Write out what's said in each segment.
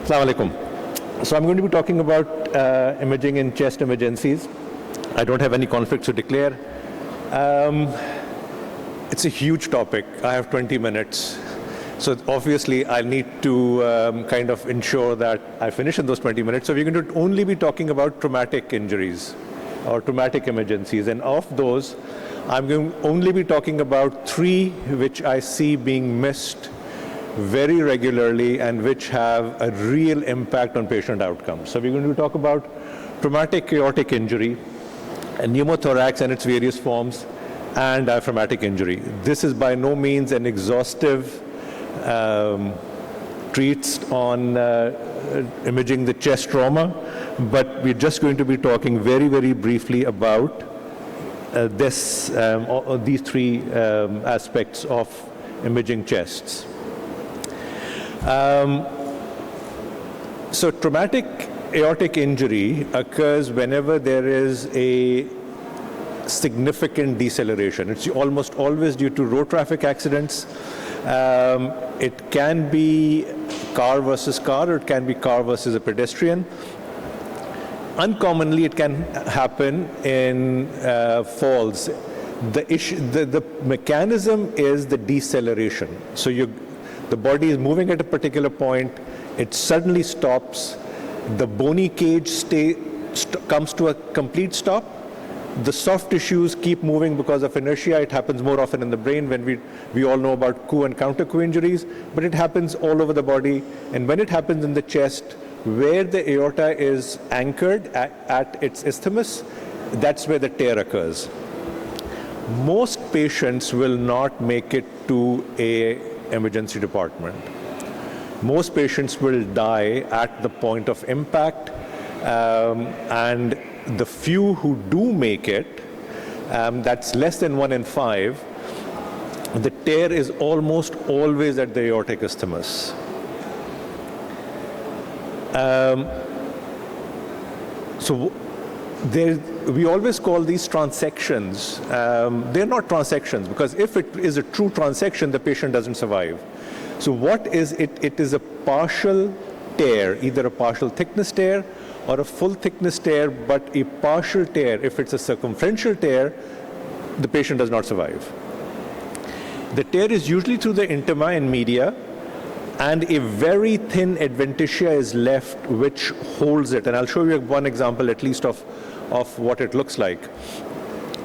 Assalamu alaikum. So I'm going to be talking about imaging in chest emergencies. I don't have any conflicts to declare. It's a huge topic. I have 20 minutes. So obviously I need to kind of ensure that I finish in those 20 minutes. So we're going to only be talking about traumatic injuries or traumatic emergencies. And of those, I'm going to only be talking about 3 which I see being missed very regularly and which have a real impact on patient outcomes. So we're going to talk about traumatic aortic injury, and pneumothorax and its various forms, and diaphragmatic injury. This is by no means an exhaustive treats on imaging the chest trauma, but we're just going to be talking very, very briefly about these 3 aspects of imaging chests. So traumatic aortic injury occurs whenever there is a significant deceleration. It's almost always due to road traffic accidents. It can be car versus car, or it can be car versus a pedestrian. Uncommonly, it can happen in falls. The mechanism is the deceleration. So the body is moving at a particular point, it suddenly stops, the bony cage comes to a complete stop, the soft tissues keep moving because of inertia. It happens more often in the brain when we all know about coup and counter-coup injuries, but it happens all over the body. And when it happens in the chest, where the aorta is anchored at its isthmus, that's where the tear occurs. Most patients will not make it to a emergency department. Most patients will die at the point of impact, and the few who do make it, that's less than 1 in 5, the tear is almost always at the aortic isthmus. So we always call these transections. They're not transections, because if it is a true transection, the patient doesn't survive. So what is it? It is a partial tear, either a partial thickness tear or a full thickness tear, but a partial tear. If it's a circumferential tear, the patient does not survive. The tear is usually through the intima and media, and a very thin adventitia is left which holds it. And I'll show you one example at least of what it looks like.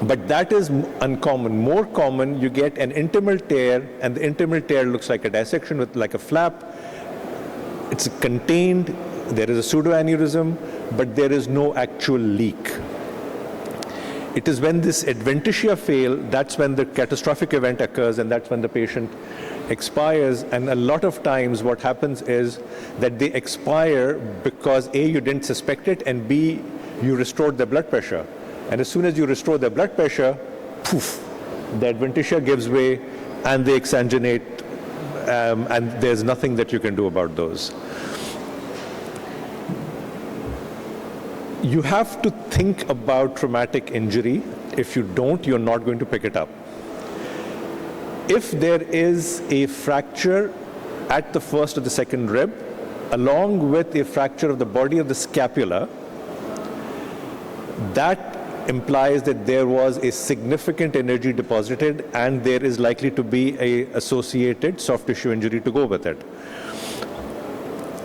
But that is uncommon. More common, you get an intimal tear, and the intimal tear looks like a dissection with like a flap. It's contained, there is a pseudoaneurysm, but there is no actual leak. It is when this adventitia fail, that's when the catastrophic event occurs, and that's when the patient expires. And a lot of times what happens is that they expire because A, you didn't suspect it, and B, you restored their blood pressure. And as soon as you restore their blood pressure, poof, the adventitia gives way and they exsanguinate, and there's nothing that you can do about those. You have to think about traumatic injury. If you don't, you're not going to pick it up. If there is a fracture at the first or the second rib, along with a fracture of the body of the scapula, that implies that there was a significant energy deposited, and there is likely to be an associated soft tissue injury to go with it.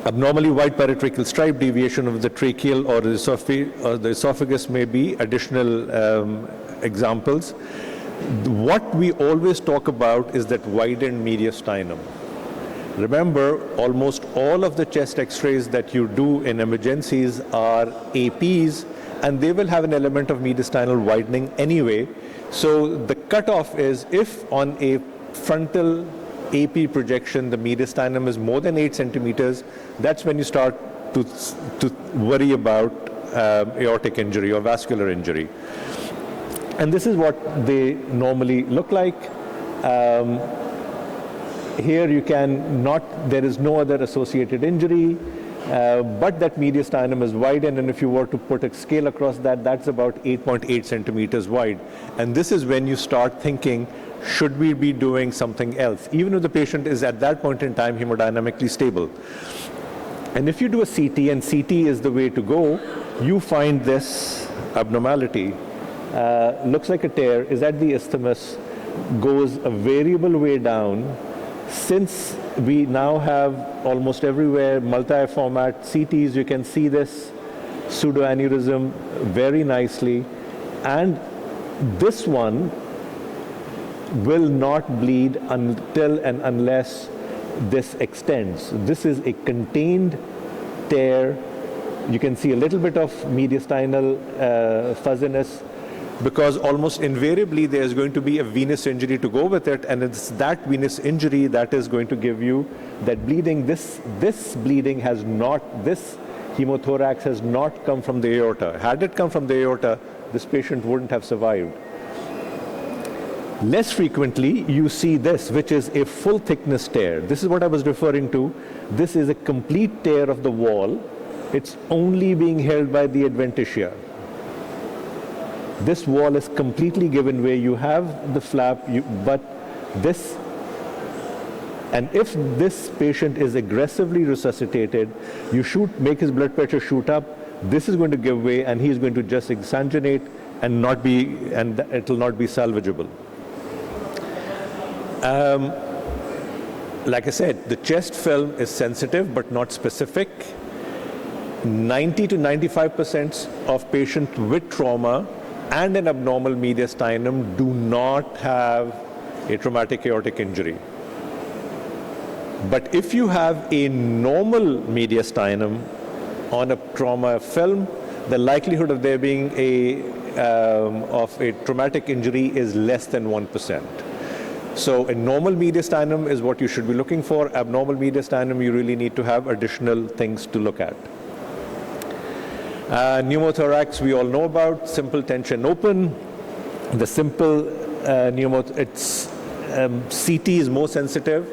Abnormally wide paratracheal stripe, deviation of the tracheal or the esophagus may be additional examples. What we always talk about is that widened mediastinum. Remember, almost all of the chest x-rays that you do in emergencies are APs, and they will have an element of mediastinal widening anyway. So the cutoff is if on a frontal AP projection the mediastinum is more than 8 centimeters, that's when you start to worry about aortic injury or vascular injury. And this is what they normally look like. Here you can there is no other associated injury. But that mediastinum is widened, and if you were to put a scale across that, that's about 8.8 centimeters wide. And this is when you start thinking, should we be doing something else, even if the patient is at that point in time hemodynamically stable. And if you do a CT, and CT is the way to go, you find this abnormality. Looks like a tear, is at the isthmus, goes a variable way down. Since we now have almost everywhere multi-format CTs, you can see this pseudoaneurysm very nicely. And this one will not bleed until and unless this extends. This is a contained tear. You can see a little bit of mediastinal fuzziness, because almost invariably there's going to be a venous injury to go with it, and it's that venous injury that is going to give you that bleeding. This bleeding has not, this hemothorax has not come from the aorta. Had it come from the aorta, this patient wouldn't have survived. Less frequently, you see this, which is a full thickness tear. This is what I was referring to. This is a complete tear of the wall. It's only being held by the adventitia. This wall is completely given way. You have the flap, but this, and if this patient is aggressively resuscitated, you make his blood pressure shoot up, this is going to give way, and he's going to just exsanguinate and it will not be salvageable. Like I said, the chest film is sensitive but not specific. 90 to 95% of patients with trauma and an abnormal mediastinum do not have a traumatic aortic injury. But if you have a normal mediastinum on a trauma film, the likelihood of there being of a traumatic injury is less than 1%. So a normal mediastinum is what you should be looking for. Abnormal mediastinum, you really need to have additional things to look at. Pneumothorax, we all know about, simple tension open. The simple CT is more sensitive,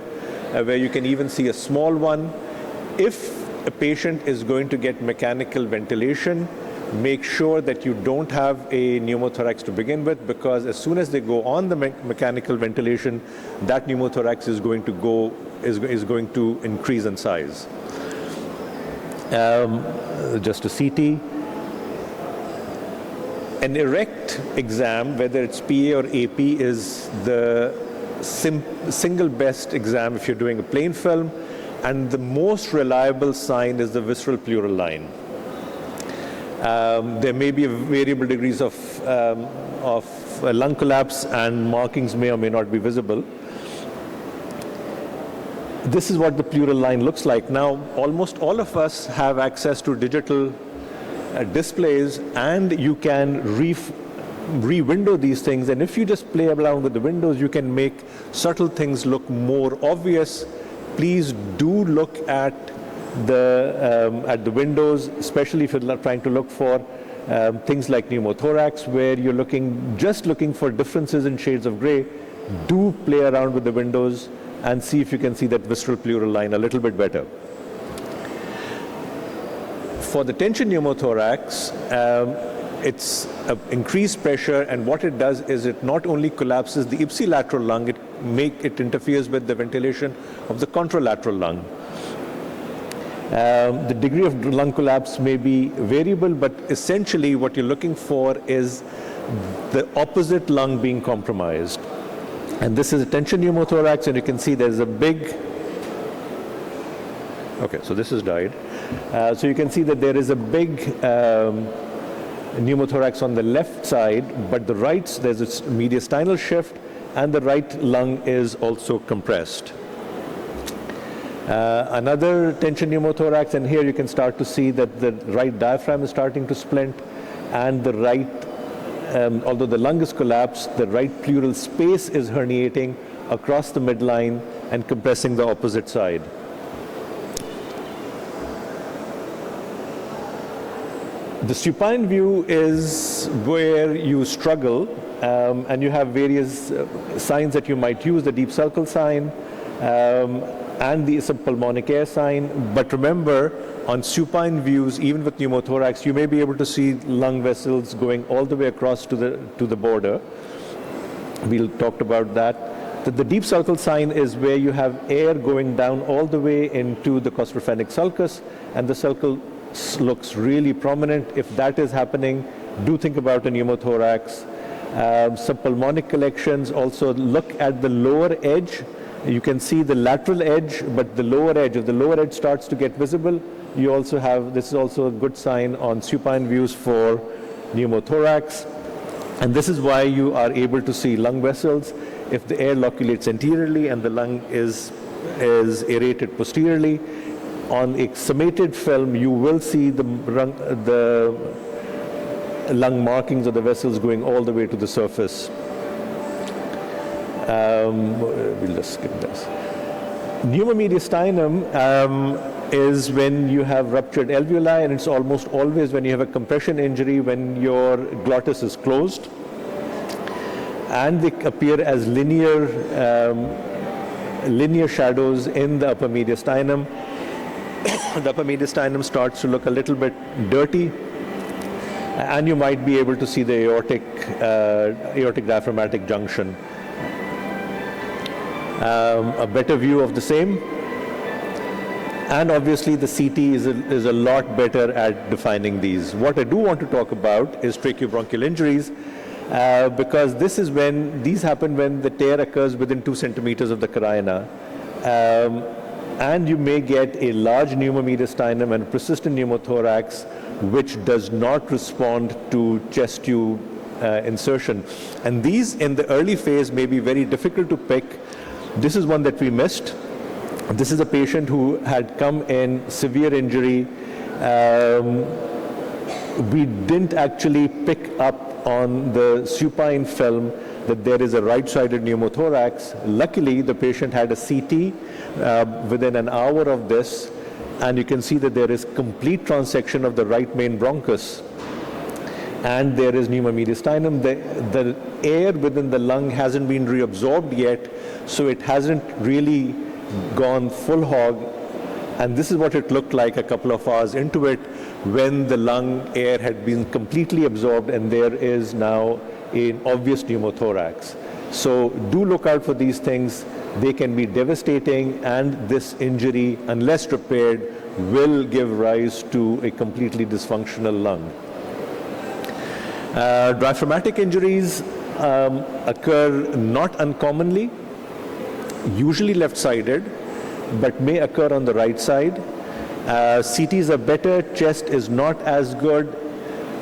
where you can even see a small one. If a patient is going to get mechanical ventilation, make sure that you don't have a pneumothorax to begin with, because as soon as they go on the mechanical ventilation, that pneumothorax is going to increase in size. Just a CT. An erect exam, whether it's PA or AP, is the single best exam if you're doing a plain film, and the most reliable sign is the visceral pleural line. There may be variable degrees of lung collapse, and markings may or may not be visible. This is what the pleural line looks like. Now, almost all of us have access to digital displays, and you can re-window these things. And if you just play around with the windows, you can make subtle things look more obvious. Please do look at the windows, especially if you're trying to look for things like pneumothorax, where you're just looking for differences in shades of gray. Do play around with the windows and see if you can see that visceral pleural line a little bit better. For the tension pneumothorax, it's increased pressure, and what it does is it not only collapses the ipsilateral lung, it interferes with the ventilation of the contralateral lung. The degree of lung collapse may be variable, but essentially what you're looking for is the opposite lung being compromised. And this is a tension pneumothorax, and you can see there's a big, okay, so this is died. So you can see that there is a big pneumothorax on the left side, but the right, there's a mediastinal shift, and the right lung is also compressed. Another tension pneumothorax, and here you can start to see that the right diaphragm is starting to splint, and the right, although the lung is collapsed, the right pleural space is herniating across the midline and compressing the opposite side. The supine view is where you struggle, and you have various signs that you might use, the deep circle sign, and the subpulmonic air sign. But remember, on supine views, even with pneumothorax, you may be able to see lung vessels going all the way across to the border. We'll talk about that. The deep sulcal sign is where you have air going down all the way into the costrophenic sulcus, and the sulcus looks really prominent. If that is happening, do think about a pneumothorax. Subpulmonic collections, also look at the lower edge. You can see the lateral edge, but the lower edge, if the lower edge starts to get visible, you also have, this is also a good sign on supine views for pneumothorax. And this is why you are able to see lung vessels if the air loculates anteriorly and the lung is aerated posteriorly. On a summated film, you will see the lung markings of the vessels going all the way to the surface. We'll just skip this. Pneumomediastinum is when you have ruptured alveoli, and it's almost always when you have a compression injury when your glottis is closed. And they appear as linear shadows in the upper mediastinum. The upper mediastinum starts to look a little bit dirty, and you might be able to see the aortic diaphragmatic junction. A better view of the same. And obviously the CT is a lot better at defining these. What I do want to talk about is tracheobronchial injuries, because this is when, these happen when the tear occurs within 2 centimeters of the carina. And you may get a large pneumomediastinum and persistent pneumothorax which does not respond to chest tube insertion. And these in the early phase may be very difficult to pick. This is one that we missed. This is a patient who had come in severe injury. We didn't actually pick up on the supine film that there is a right-sided pneumothorax. Luckily, the patient had a CT within an hour of this, and you can see that there is complete transection of the right main bronchus, and there is pneumomediastinum. The air within the lung hasn't been reabsorbed yet, so it hasn't really gone full hog, and this is what it looked like a couple of hours into it when the lung air had been completely absorbed and there is now an obvious pneumothorax. So do look out for these things. They can be devastating, and this injury, unless repaired, will give rise to a completely dysfunctional lung. Diaphragmatic injuries occur not uncommonly, usually left-sided, but may occur on the right side. CTs are better, chest is not as good.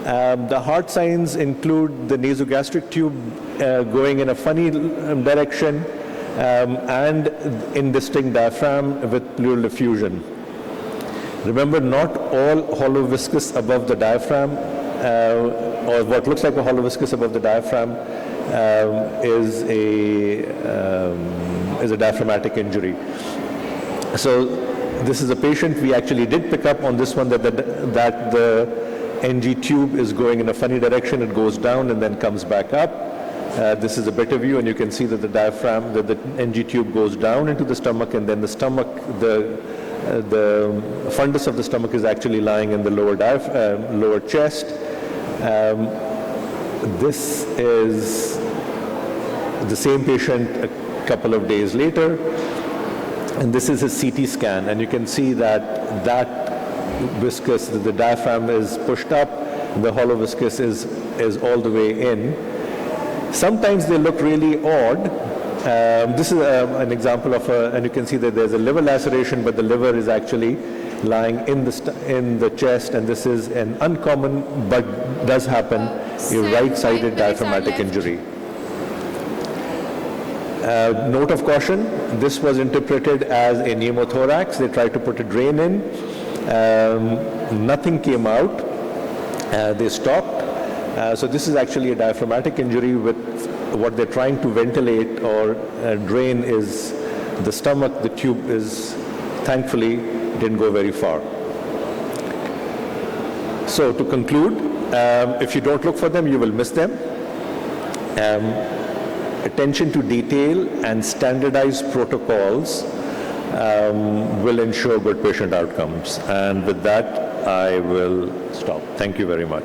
The heart signs include the nasogastric tube going in a funny direction, and indistinct diaphragm with pleural effusion. Remember, not all hollow viscous above the diaphragm, or what looks like a hollow viscous above the diaphragm, is a diaphragmatic injury. So this is a patient we actually did pick up on this one that the NG tube is going in a funny direction. It goes down and then comes back up. This is a better view, and you can see that the diaphragm, that the NG tube goes down into the stomach, and then the stomach, the fundus of the stomach is actually lying in the lower chest. This is the same patient a couple of days later, and this is his CT scan, and you can see that viscous, the diaphragm is pushed up, the hollow viscous is all the way in. Sometimes they look really odd. This is an example of and you can see that there's a liver laceration, but the liver is actually lying in the chest, and this is an uncommon but does happen, a right-sided diaphragmatic injury. Note of caution, this was interpreted as a pneumothorax. They tried to put a drain in. Nothing came out. They stopped. So this is actually a diaphragmatic injury with what they're trying to ventilate or drain is the stomach. The tube is, thankfully, didn't go very far. So to conclude, if you don't look for them, you will miss them. Attention to detail and standardized protocols will ensure good patient outcomes. And with that, I will stop. Thank you very much.